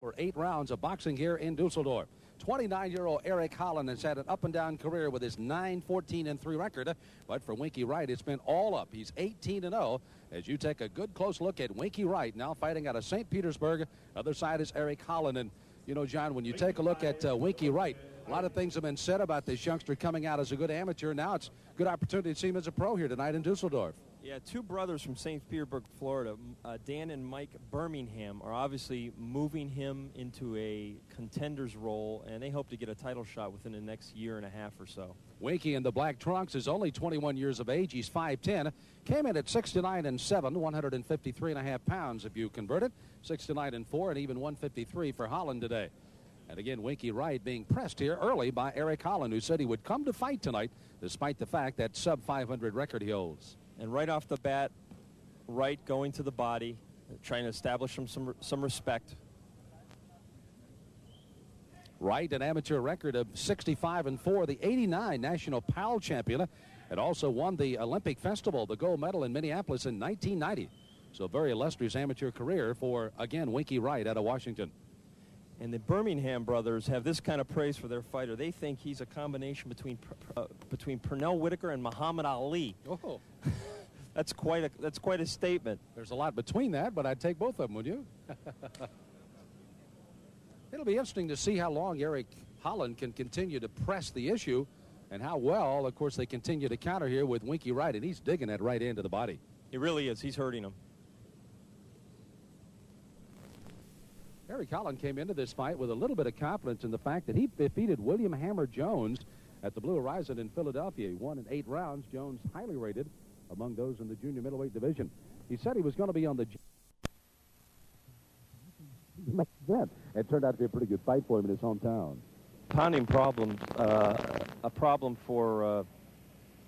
For 8 rounds of boxing here in Dusseldorf. 29-year-old Eric Holland has had an up-and-down career with his 9-14-3 record. But for Winky Wright, it's been all up. He's 18-0 as you take a good close look at Winky Wright, now fighting out of St. Petersburg. Other side is Eric Holland. And, you know, John, when you take a look at Winky Wright, a lot of things have been said about this youngster coming out as a good amateur. Now it's a good opportunity to see him as a pro here tonight in Dusseldorf. Yeah, two brothers from St. Petersburg, Florida, Dan and Mike Birmingham, are obviously moving him into a contender's role, and they hope to get a title shot within the next year and a half or so. Winky in the black trunks is only 21 years of age. He's 5'10", came in at 69-7, 153.5 pounds if you convert it, 69-4, and even 153 for Holland today. And again, Winky Wright being pressed here early by Eric Holland, who said he would come to fight tonight, despite the fact that sub-500 record he holds. And right off the bat, Wright going to the body, trying to establish him some respect. Wright, an amateur record of 65-4, the '89 national PAL champion, and also won the Olympic Festival, the gold medal in Minneapolis in 1990. So a very illustrious amateur career for, again, Winky Wright out of Washington. And the Birmingham brothers have this kind of praise for their fighter. They think he's a combination between Pernell Whitaker and Muhammad Ali. Oh. That's quite a statement. There's a lot between that, but I'd take both of them, would you? It'll be interesting to see how long Eric Holland can continue to press the issue and how well, of course, they continue to counter here with Winky Wright, and he's digging that right into the body. He really is. He's hurting him. Eric Holland came into this fight with a little bit of confidence in the fact that he defeated William Hammer Jones at the Blue Horizon in Philadelphia. He won in 8 rounds. Jones highly rated among those in the junior middleweight division. He said he was going to be on the... It turned out to be a pretty good fight for him in his hometown. Pounding problem, a problem for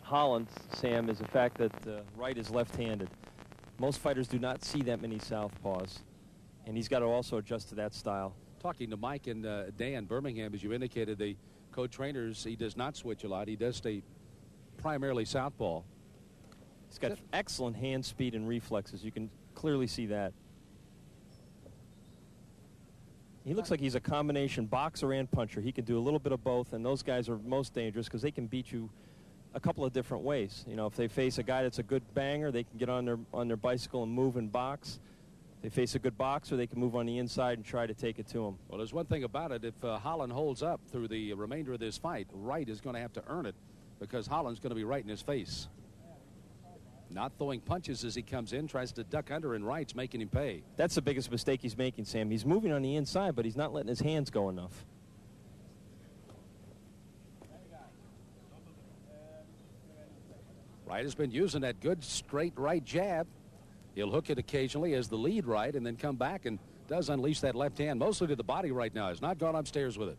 Holland, Sam, is the fact that Wright is left-handed. Most fighters do not see that many southpaws, and he's got to also adjust to that style. Talking to Mike and Dan Birmingham, as you indicated, the co-trainers, he does not switch a lot. He does stay primarily southpaw. He's got excellent hand speed and reflexes. You can clearly see that. He looks like he's a combination boxer and puncher. He can do a little bit of both, and those guys are most dangerous because they can beat you a couple of different ways. You know, if they face a guy that's a good banger, they can get on their bicycle and move and box. If they face a good boxer, they can move on the inside and try to take it to him. Well, there's one thing about it. If Holland holds up through the remainder of this fight, Wright is going to have to earn it because Holland's going to be right in his face. Not throwing punches as he comes in, tries to duck under, and Wright's making him pay. That's the biggest mistake he's making, Sam. He's moving on the inside, but he's not letting his hands go enough. Wright has been using that good straight right jab. He'll hook it occasionally as the lead right and then come back and does unleash that left hand, mostly to the body right now. Has not gone upstairs with it.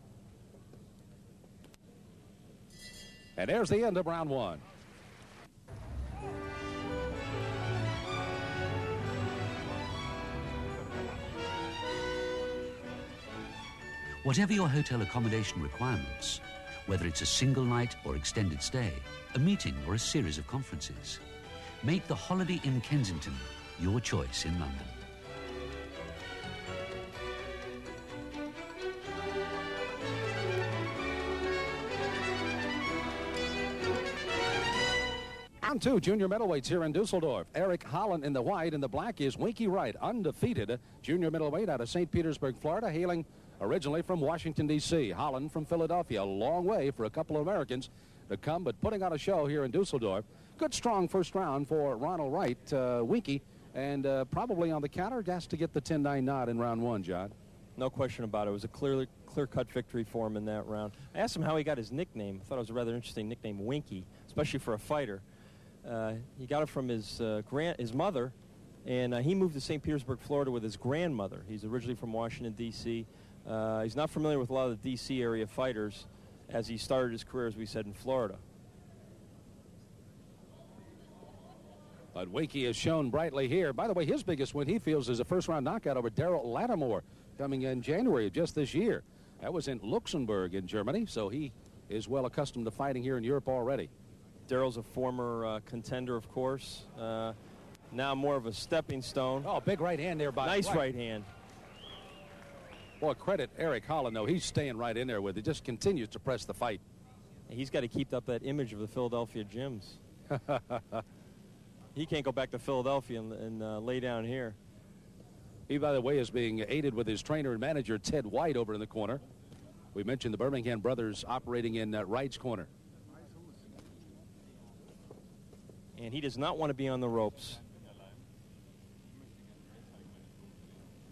And there's the end of round 1. Whatever your hotel accommodation requirements, whether it's a single night or extended stay, a meeting or a series of conferences, make the Holiday Inn Kensington your choice in London. Round 2, junior middleweights here in Dusseldorf. Eric Holland in the white, and the black is Winky Wright, undefeated junior middleweight out of St. Petersburg, Florida, hailing originally from Washington, D.C. Holland from Philadelphia. A long way for a couple of Americans to come, but putting on a show here in Dusseldorf. Good, strong first round for Ronald Wright, Winky, and probably on the counter, has to get the 10-9 nod in round 1, John. No question about it. It was a clear-cut victory for him in that round. I asked him how he got his nickname. I thought it was a rather interesting nickname, Winky, especially for a fighter. He got it from his mother, and he moved to St. Petersburg, Florida with his grandmother. He's originally from Washington, D.C. He's not familiar with a lot of the D.C. area fighters as he started his career, as we said, in Florida. But Winky has shown brightly here. By the way, his biggest win, he feels, is a first-round knockout over Daryl Lattimore coming in January of just this year. That was in Luxembourg in Germany, so he is well accustomed to fighting here in Europe already. Daryl's a former contender, of course. Now more of a stepping stone. Oh, big right hand there by Nice right hand. Boy, credit Eric Holland, though. He's staying right in there with it. Just continues to press the fight. He's got to keep up that image of the Philadelphia gyms. He can't go back to Philadelphia and lay down here. He, by the way, is being aided with his trainer and manager, Ted White, over in the corner. We mentioned the Birmingham brothers operating in Wright's corner. And he does not want to be on the ropes.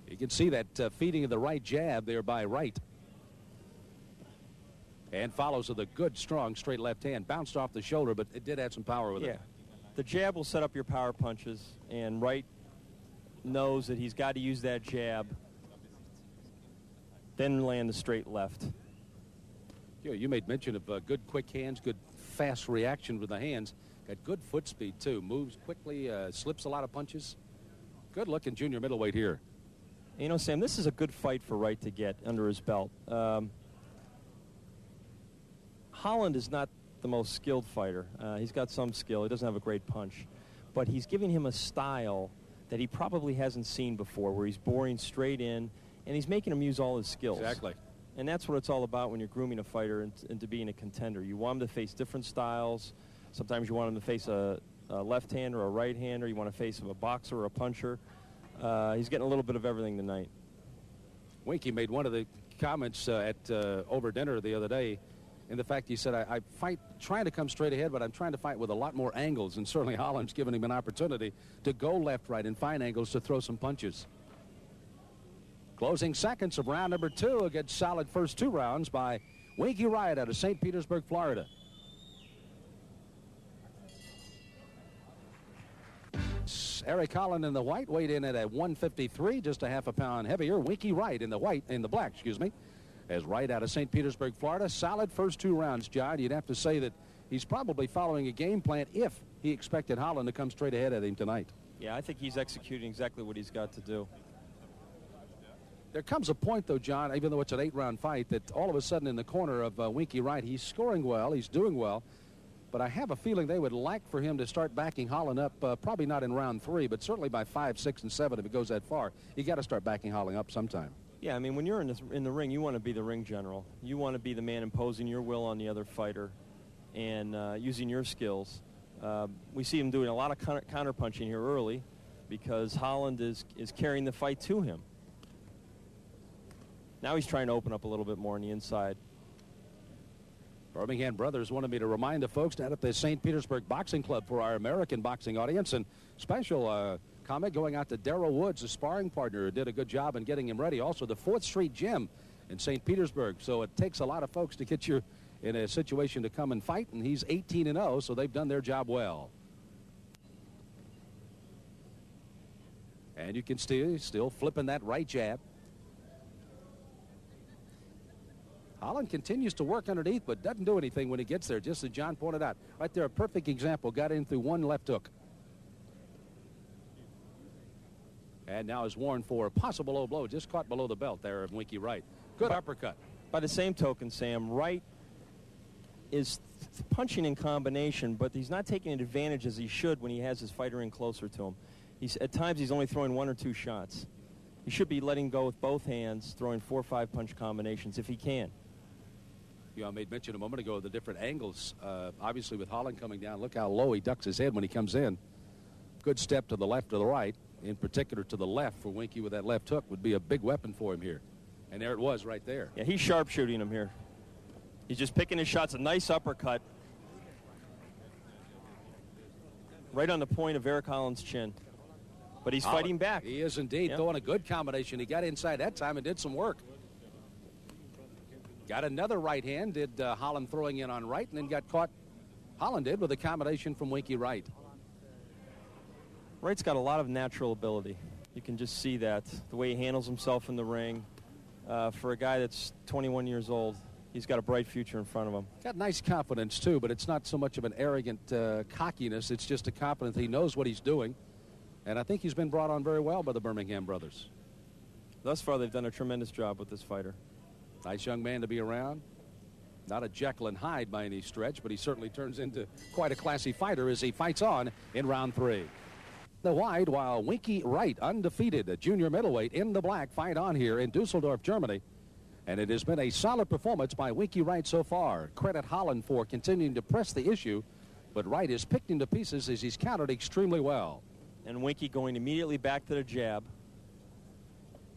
You can see that feeding of the right jab there by Wright. And follows with a good, strong, straight left hand. Bounced off the shoulder, but it did add some power with it. The jab will set up your power punches, and Wright knows that he's got to use that jab, then land the straight left. You made mention of good, quick hands, good, fast reaction with the hands. Got good foot speed, too. Moves quickly, slips a lot of punches. Good-looking junior middleweight here. You know, Sam, this is a good fight for Wright to get under his belt. Holland is not the most skilled fighter. He's got some skill. He doesn't have a great punch. But he's giving him a style that he probably hasn't seen before, where he's boring straight in, and he's making him use all his skills. Exactly. And that's what it's all about when you're grooming a fighter into being a contender. You want him to face different styles. Sometimes you want him to face a left-hander or a right-hander. You want to face a boxer or a puncher. He's getting a little bit of everything tonight. Winky made one of the comments at over dinner the other day, in the fact he said, I fight trying to come straight ahead, but I'm trying to fight with a lot more angles, and certainly Holland's given him an opportunity to go left, right, and find angles to throw some punches. Closing seconds of round number 2 against solid first 2 rounds by Winky Wright out of St. Petersburg, Florida. Eric Holland in the white, weighed in at a 153, just a half a pound heavier. Winky Wright in the black, as Wright out of St. Petersburg, Florida. Solid first 2 rounds, John. You'd have to say that he's probably following a game plan if he expected Holland to come straight ahead at him tonight. Yeah, I think he's executing exactly what he's got to do. There comes a point, though, John, even though it's an 8-round fight, that all of a sudden in the corner of Winky Wright, he's scoring well, he's doing well, but I have a feeling they would like for him to start backing Holland up, probably not in round 3, but certainly by 5, 6, and 7 if it goes that far. You got to start backing Holland up sometime. Yeah, I mean, when you're in the ring, you want to be the ring general. You want to be the man imposing your will on the other fighter and using your skills. We see him doing a lot of counterpunching here early because Holland is carrying the fight to him. Now he's trying to open up a little bit more on the inside. Birmingham brothers wanted me to remind the folks down at the St. Petersburg Boxing Club for our American boxing audience, and special comment going out to Darrell Woods, a sparring partner who did a good job in getting him ready. Also the 4th Street Gym in St. Petersburg. So it takes a lot of folks to get you in a situation to come and fight, and he's 18-0, so they've done their job well. And you can still flipping that right jab. Holland continues to work underneath, but doesn't do anything when he gets there, just as John pointed out. Right there, a perfect example. Got in through one left hook. And now is warned for a possible low blow, just caught below the belt there of Winky Wright. Good uppercut. By the same token, Sam, Wright is punching in combination, but he's not taking advantage as he should when he has his fighter in closer to him. At times he's only throwing 1 or 2 shots. He should be letting go with both hands, throwing 4 or 5 punch combinations if he can. You know, I made mention a moment ago of the different angles. Obviously, with Holland coming down, look how low he ducks his head when he comes in. Good step to the left or the right. In particular, to the left for Winky with that left hook would be a big weapon for him here. And there it was right there. Yeah, he's sharpshooting him here. He's just picking his shots. A nice uppercut. Right on the point of Eric Holland's chin. But he's fighting back. He is indeed throwing a good combination. He got inside that time and did some work. Got another right hand, did Holland throwing in on right, and then got caught, Holland did, with a combination from Winky Wright. Wright's got a lot of natural ability. You can just see that, the way he handles himself in the ring. For a guy that's 21 years old, he's got a bright future in front of him. Got nice confidence, too, but it's not so much of an arrogant cockiness. It's just a confidence. He knows what he's doing, and I think he's been brought on very well by the Birmingham brothers. Thus far, they've done a tremendous job with this fighter. Nice young man to be around. Not a Jekyll and Hyde by any stretch, but he certainly turns into quite a classy fighter as he fights on in round 3. The white, while Winky Wright, undefeated, a junior middleweight in the black, fight on here in Dusseldorf, Germany. And it has been a solid performance by Winky Wright so far. Credit Holland for continuing to press the issue, but Wright is picked into pieces as he's countered extremely well. And Winky going immediately back to the jab.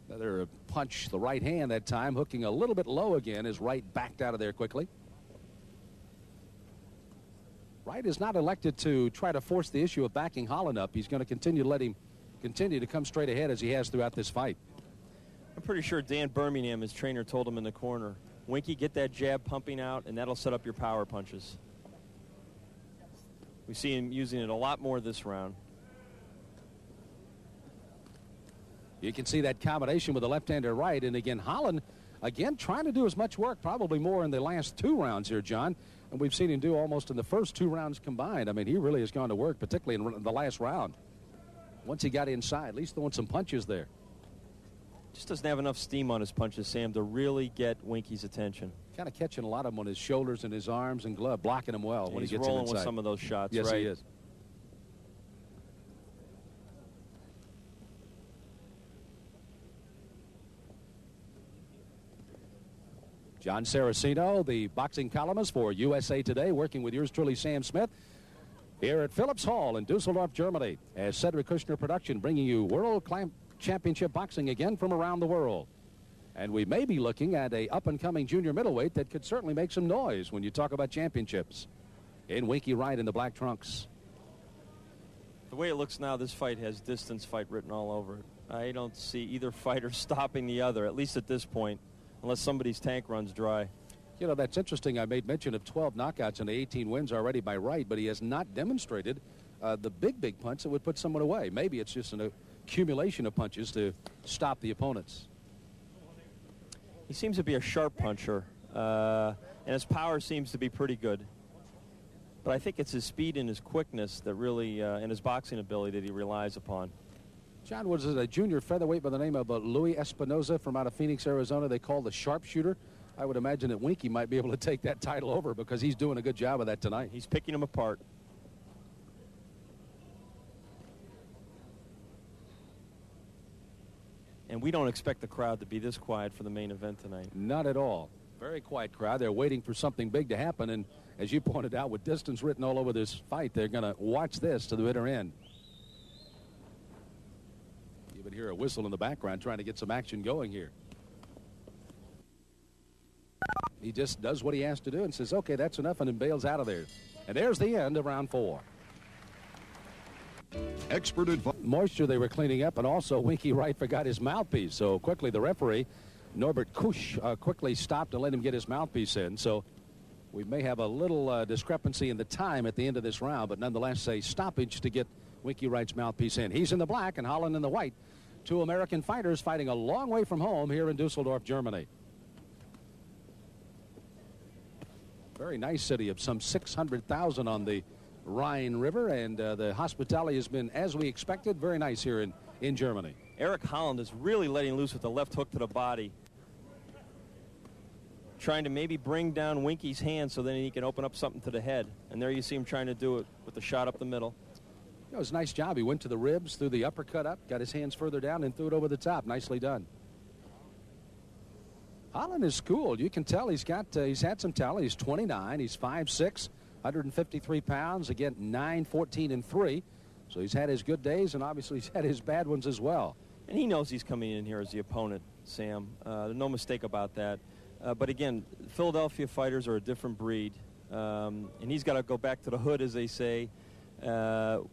Another punch, the right hand that time, hooking a little bit low again as Wright backed out of there quickly. Wright is not elected to try to force the issue of backing Holland up. He's going to continue to let him continue to come straight ahead as he has throughout this fight. I'm pretty sure Dan Birmingham, his trainer, told him in the corner, Winky, get that jab pumping out, and that'll set up your power punches. We see him using it a lot more this round. You can see that combination with the left-hander right. And again, Holland, again, trying to do as much work, probably more in the last 2 rounds here, John. And we've seen him do almost in the first 2 rounds combined. I mean, he really has gone to work, particularly in the last round. Once he got inside, at least throwing some punches there. Just doesn't have enough steam on his punches, Sam, to really get Winky's attention. Kind of catching a lot of them on his shoulders and his arms and glove, blocking him well when he gets rolling inside. With some of those shots, yes, right? He is. John Saraceno, the boxing columnist for USA Today, working with yours truly, Sam Smith, here at Phillips Hall in Dusseldorf, Germany, as Cedric Kushner Production bringing you World Championship Boxing again from around the world. And we may be looking at a up-and-coming junior middleweight that could certainly make some noise when you talk about championships. In Winky Wright in the black trunks. The way it looks now, this fight has distance fight written all over it. I don't see either fighter stopping the other, at least at this point, unless somebody's tank runs dry. You know, that's interesting. I made mention of 12 knockouts and 18 wins already by Wright, but he has not demonstrated the big punch that would put someone away. Maybe it's just an accumulation of punches to stop the opponents. He seems to be a sharp puncher, and his power seems to be pretty good. But I think it's his speed and his quickness that really, and his boxing ability that he relies upon. John, was it a junior featherweight by the name of Louis Espinoza from out of Phoenix, Arizona, they call the sharpshooter? I would imagine that Winky might be able to take that title over because he's doing a good job of that tonight. He's picking him apart. And we don't expect the crowd to be this quiet for the main event tonight. Not at all. Very quiet crowd. They're waiting for something big to happen. And as you pointed out, with distance written all over this fight, they're going to watch this to the bitter end. You would hear a whistle in the background trying to get some action going here. He just does what he has to do and says, okay, that's enough, and then bails out of there. And there's the end of round 4. Expert advice. Moisture they were cleaning up, and also Winky Wright forgot his mouthpiece. So quickly the referee, Norbert Kusch, quickly stopped and let him get his mouthpiece in. So we may have a little discrepancy in the time at the end of this round, but nonetheless a stoppage to get Winky Wright's mouthpiece in. He's in the black and Holland in the white. 2 American fighters fighting a long way from home here in Dusseldorf, Germany. Very nice city of some 600,000 on the Rhine River, and the hospitality has been, as we expected, very nice here in Germany. Eric Holland is really letting loose with the left hook to the body, trying to maybe bring down Winky's hand so then he can open up something to the head. And there you see him trying to do it with the shot up the middle. It was a nice job. He went to the ribs, threw the uppercut up, got his hands further down, and threw it over the top. Nicely done. Holland is schooled. You can tell he's had some talent. He's 29. He's 5'6", 153 pounds. Again, 9-14-3. So he's had his good days, and obviously he's had his bad ones as well. And he knows he's coming in here as the opponent, Sam. There's no mistake about that. But again, Philadelphia fighters are a different breed. And he's got to go back to the hood, as they say,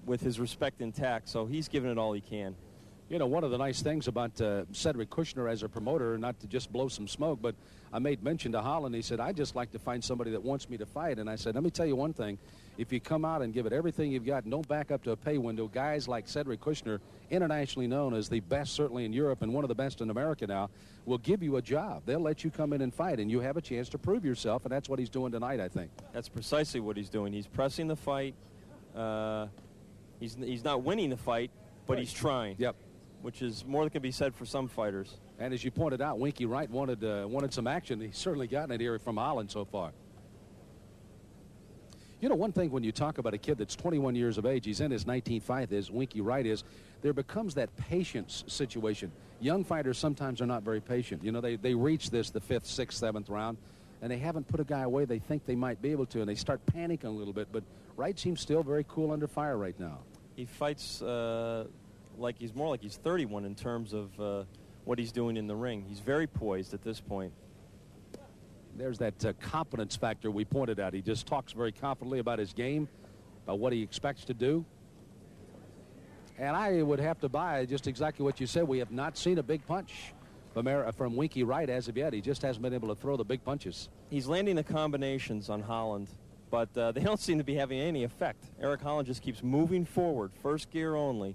with his respect intact. So he's giving it all he can. You know, one of the nice things about Cedric Kushner as a promoter, not to just blow some smoke, but I made mention to Holland. He said, I just like to find somebody that wants me to fight. And I said, let me tell you one thing. If you come out and give it everything you've got and don't back up to a pay window, guys like Cedric Kushner, internationally known as the best certainly in Europe and one of the best in America now, will give you a job. They'll let you come in and fight, and you have a chance to prove yourself, and that's what he's doing tonight, I think. That's precisely what he's doing. He's pressing the fight. He's not winning the fight, but he's trying. Yep. Which is more than can be said for some fighters. And as you pointed out, Winky Wright wanted some action. He's certainly gotten it here from Holland so far. You know, one thing when you talk about a kid that's 21 years of age, he's in his 19th fight, as Winky Wright is, there becomes that patience situation. Young fighters sometimes are not very patient. You know, they reach the 5th, 6th, 7th round, and they haven't put a guy away they think they might be able to, and they start panicking a little bit. But Wright seems still very cool under fire right now. He fights like he's more like he's 31 in terms of what he's doing in the ring. He's very poised at this point. There's that confidence factor we pointed out. He just talks very confidently about his game, about what he expects to do. And I would have to buy just exactly what you said. We have not seen a big punch from Winky Wright as of yet. He just hasn't been able to throw the big punches. He's landing the combinations on Holland, but they don't seem to be having any effect. Eric Holland just keeps moving forward, first gear only.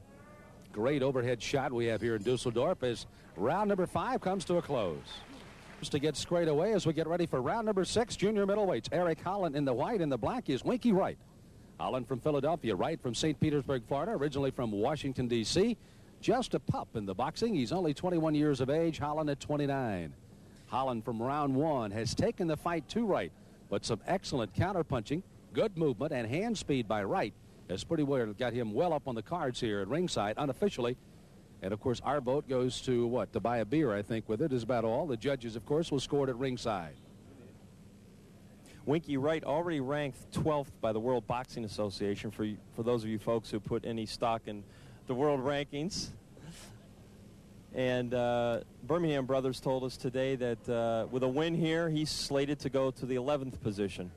Great overhead shot we have here in Dusseldorf as round number 5 comes to a close. Just to get straight away as we get ready for round number 6, junior middleweights. Eric Holland in the white, and the black is Winky Wright. Holland from Philadelphia, Wright from St. Petersburg, Florida, originally from Washington, D.C. Just a pup in the boxing. He's only 21 years of age, Holland at 29. Holland from round 1 has taken the fight to Wright, but some excellent counterpunching, good movement, and hand speed by Wright has pretty well got him well up on the cards here at ringside unofficially. And, of course, our vote goes to, what, to buy a beer, I think, with it is about all. The judges, of course, will score it at ringside. Winky Wright already ranked 12th by the World Boxing Association, for those of you folks who put any stock in the world rankings. And Birmingham Brothers told us today that with a win here, he's slated to go to the 11th position.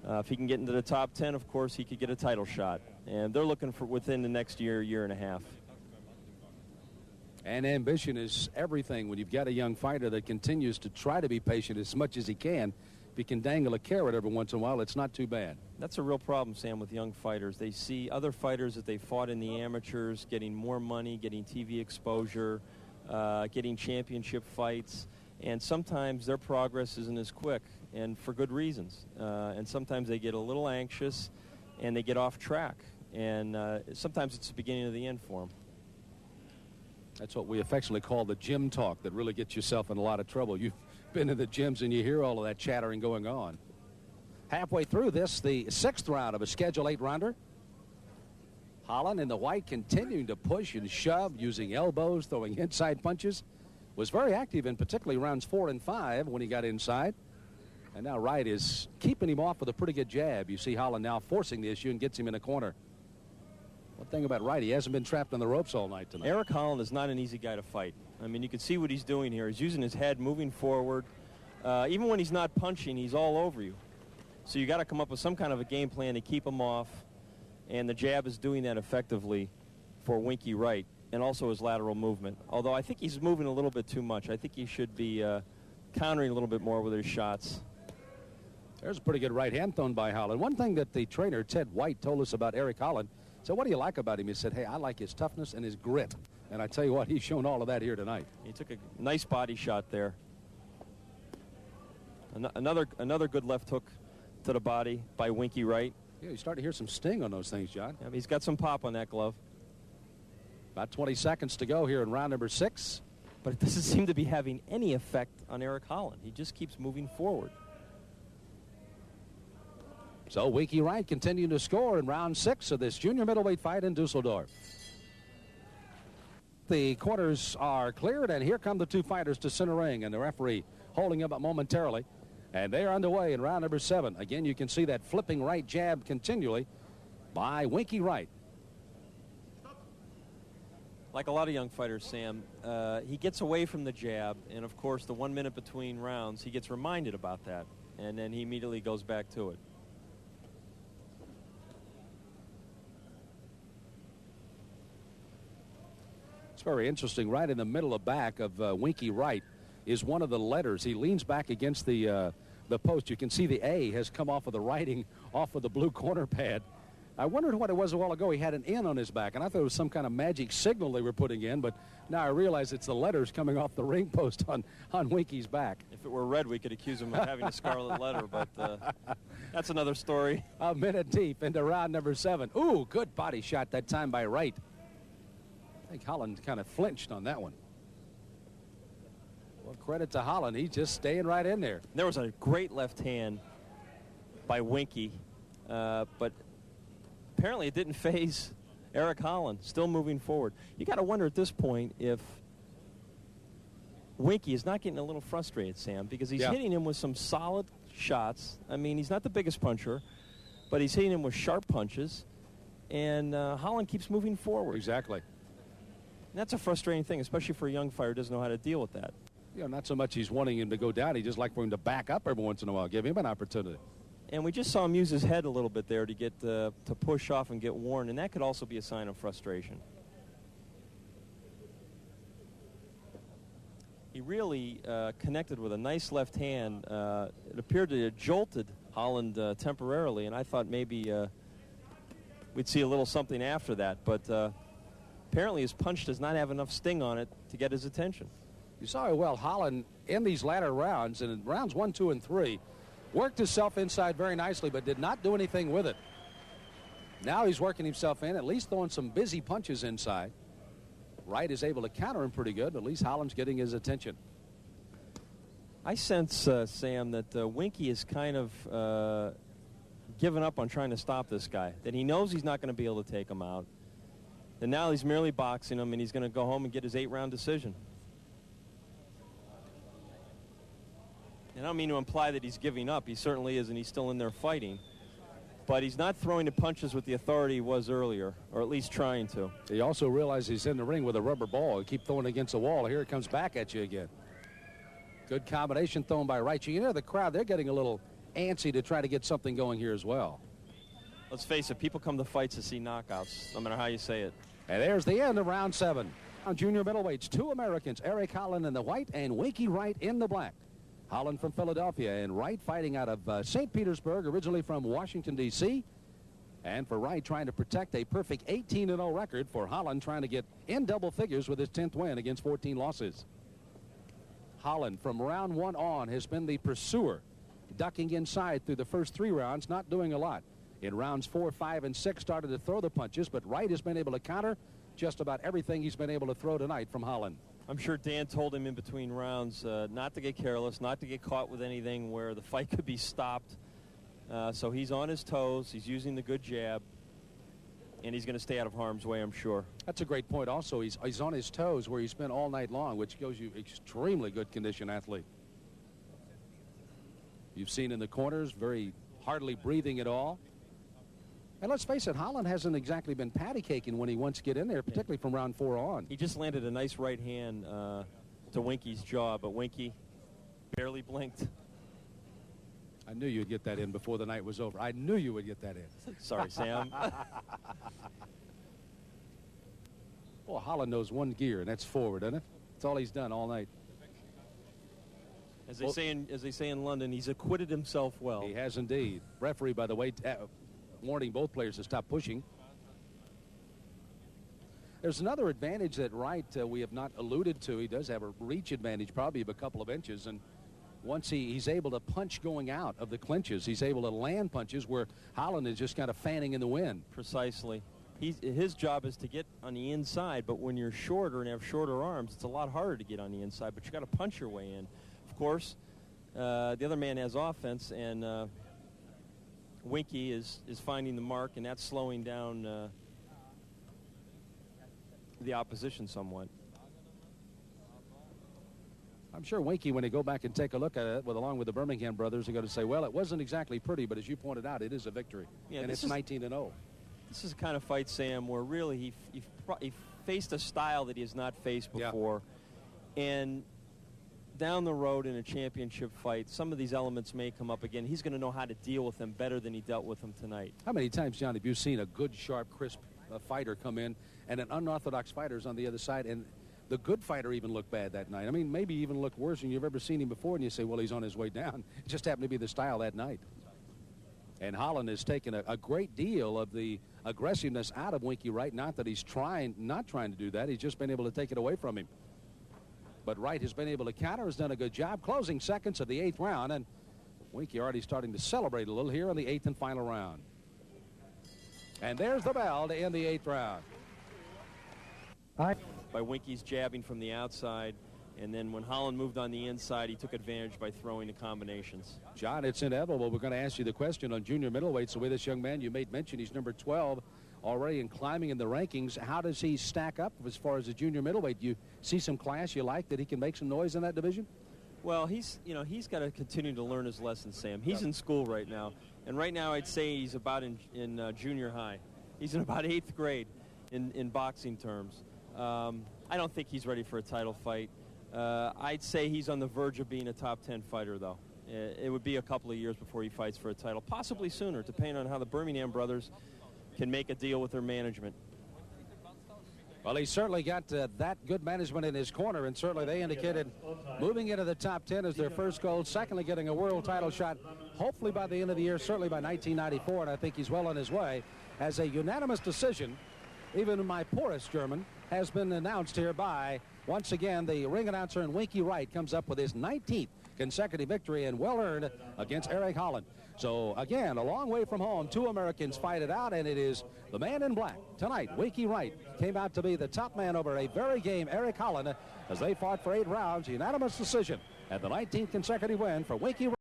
If he can get into the top 10, of course, he could get a title shot. And they're looking for within the next year, year and a half. And ambition is everything when you've got a young fighter that continues to try to be patient as much as he can. If he can dangle a carrot every once in a while, it's not too bad. That's a real problem, Sam, with young fighters. They see other fighters that they fought in the amateurs getting more money, getting TV exposure, getting championship fights, and sometimes their progress isn't as quick, and for good reasons. And sometimes they get a little anxious, and they get off track. And sometimes it's the beginning of the end for them. That's what we affectionately call the gym talk that really gets yourself in a lot of trouble. You've been in the gyms and you hear all of that chattering going on. Halfway through this, the 6th round of a Schedule 8 rounder. Holland in the white continuing to push and shove, using elbows, throwing inside punches. Was very active in particularly rounds 4 and 5 when he got inside. And now Wright is keeping him off with a pretty good jab. You see Holland now forcing the issue and gets him in a corner. One thing about Wright, he hasn't been trapped on the ropes all night tonight. Eric Holland is not an easy guy to fight. I mean, you can see what he's doing here. He's using his head, moving forward. Even when he's not punching, he's all over you. So you got to come up with some kind of a game plan to keep him off. And the jab is doing that effectively for Winky Wright, and also his lateral movement. Although I think he's moving a little bit too much. I think he should be countering a little bit more with his shots. There's a pretty good right hand thrown by Holland. One thing that the trainer, Ted White, told us about Eric Holland. So what do you like about him? He said, hey, I like his toughness and his grit. And I tell you what, he's shown all of that here tonight. He took a nice body shot there. Another good left hook to the body by Winky Wright. Yeah, you start to hear some sting on those things, John. Yeah, he's got some pop on that glove. About 20 seconds to go here in round number 6. But it doesn't seem to be having any effect on Eric Holland. He just keeps moving forward. So Winky Wright continuing to score in round 6 of this junior middleweight fight in Dusseldorf. The quarters are cleared, and here come the two fighters to center ring, and the referee holding them up momentarily. And they are underway in round number 7. Again, you can see that flipping right jab continually by Winky Wright. Like a lot of young fighters, Sam, he gets away from the jab, and of course the 1 minute between rounds, he gets reminded about that, and then he immediately goes back to it. It's very interesting. Right in the middle of back of Winky Wright is one of the letters. He leans back against the post. You can see the A has come off of the writing off of the blue corner pad. I wondered what it was a while ago. He had an N on his back, and I thought it was some kind of magic signal they were putting in, but now I realize it's the letters coming off the ring post on Winky's back. If it were red, we could accuse him of having a scarlet letter, but that's another story. A minute deep into round number 7. Ooh, good body shot that time by Wright. I think Holland kind of flinched on that one. Well, credit to Holland. He's just staying right in there. There was a great left hand by Winky. but apparently it didn't faze Eric Holland, still moving forward. You got to wonder at this point if Winky is not getting a little frustrated, Sam, because he's hitting him with some solid shots. I mean, he's not the biggest puncher, but he's hitting him with sharp punches, and Holland keeps moving forward. Exactly. And that's a frustrating thing, especially for a young fighter who doesn't know how to deal with that. You know, not so much he's wanting him to go down. He'd just like for him to back up every once in a while, give him an opportunity. And we just saw him use his head a little bit there to get to push off and get worn, and that could also be a sign of frustration. He really connected with a nice left hand. It appeared to have jolted Holland temporarily, and I thought maybe we'd see a little something after that. But apparently his punch does not have enough sting on it to get his attention. You saw how well Holland in these latter rounds, and in rounds 1, 2, and 3, worked himself inside very nicely, but did not do anything with it. Now he's working himself in, at least throwing some busy punches inside. Wright is able to counter him pretty good, but at least Holland's getting his attention. I sense, Sam, that Winky is kind of given up on trying to stop this guy, that he knows he's not going to be able to take him out. And now he's merely boxing him, and he's going to go home and get his 8-round decision. And I don't mean to imply that he's giving up. He certainly is, and he's still in there fighting. But he's not throwing the punches with the authority he was earlier, or at least trying to. He also realizes he's in the ring with a rubber ball. You keep throwing it against the wall. Here it comes back at you again. Good combination thrown by Wright. You know, the crowd, they're getting a little antsy to try to get something going here as well. Let's face it, people come to fights to see knockouts, no matter how you say it. And there's the end of round 7. On junior middleweights, 2 Americans, Eric Holland in the white and Winky Wright in the black. Holland from Philadelphia and Wright fighting out of St. Petersburg, originally from Washington, D.C. And for Wright trying to protect a perfect 18-0 record, for Holland trying to get in double figures with his 10th win against 14 losses. Holland from round 1 on has been the pursuer, ducking inside through the first 3 rounds, not doing a lot. In rounds 4, 5, and 6 started to throw the punches, but Wright has been able to counter just about everything he's been able to throw tonight from Holland. I'm sure Dan told him in between rounds not to get careless, not to get caught with anything where the fight could be stopped. So he's on his toes. He's using the good jab, and he's going to stay out of harm's way, I'm sure. That's a great point. Also, he's on his toes where he's been all night long, which shows you extremely good condition athlete. You've seen in the corners, very hardly breathing at all. And let's face it, Holland hasn't exactly been patty caking when he wants to get in there, particularly from round 4 on. He just landed a nice right hand to Winky's jaw, but Winky barely blinked. I knew you'd get that in before the night was over. I knew you would get that in. Sorry, Sam. Well, Holland knows one gear, and that's forward, isn't it? That's all he's done all night. As they say in London, he's acquitted himself well. He has indeed. Referee, by the way, warning both players to stop pushing. There's another advantage that Wright we have not alluded to. He does have a reach advantage, probably of a couple of inches, and once he's able to punch going out of the clinches, he's able to land punches where Holland is just kind of fanning in the wind. Precisely. His job is to get on the inside, but when you're shorter and have shorter arms, it's a lot harder to get on the inside, but you got to punch your way in. Of course, the other man has offense, and Winky is finding the mark, and that's slowing down the opposition somewhat. I'm sure Winky, when they go back and take a look at it, along with the Birmingham brothers, are going to say, well, it wasn't exactly pretty, but as you pointed out, it is a victory. Yeah, and it's 19-0. This is a kind of fight, Sam, where really he faced a style that he has not faced before. Yeah. And down the road in a championship fight, some of these elements may come up again. He's going to know how to deal with them better than he dealt with them tonight. How many times, John, have you seen a good, sharp, crisp fighter come in and an unorthodox fighter's on the other side, and the good fighter even looked bad that night? I mean, maybe even looked worse than you've ever seen him before, and you say, well, he's on his way down. It just happened to be the style that night. And Holland has taken a great deal of the aggressiveness out of Winky Wright. Not that he's not trying to do that. He's just been able to take it away from him. But Wright has been able to counter, has done a good job. Closing seconds of the 8th round, and Winky already starting to celebrate a little here in the 8th and final round. And there's the bell to end the 8th round. By Winky's jabbing from the outside. And then when Holland moved on the inside, he took advantage by throwing the combinations. John, it's inevitable. We're going to ask you the question on junior middleweights. The way this young man you made mention, he's number 12 already and climbing in the rankings. How does he stack up as far as the junior middleweight? Do you see some class you like, that he can make some noise in that division? Well, he's got to continue to learn his lessons, Sam. He's in school right now. And right now I'd say he's about in junior high. He's in about 8th grade in boxing terms. I don't think he's ready for a title fight. I'd say he's on the verge of being a top 10 fighter, though. It would be a couple of years before he fights for a title, possibly sooner, depending on how the Birmingham brothers can make a deal with their management. Well, he's certainly got that good management in his corner, and certainly they indicated moving into the top 10 is their first goal. Secondly, getting a world title shot, hopefully by the end of the year, certainly by 1994, and I think he's well on his way. As a unanimous decision, even my poorest German, has been announced here by, once again, the ring announcer, and Winky Wright comes up with his 19th consecutive victory, and well-earned, against Eric Holland. So, again, a long way from home. 2 Americans fight it out, and it is the man in black. Tonight, Winky Wright came out to be the top man over a very game Eric Holland as they fought for 8 rounds. Unanimous decision, and the 19th consecutive win for Winky Wright.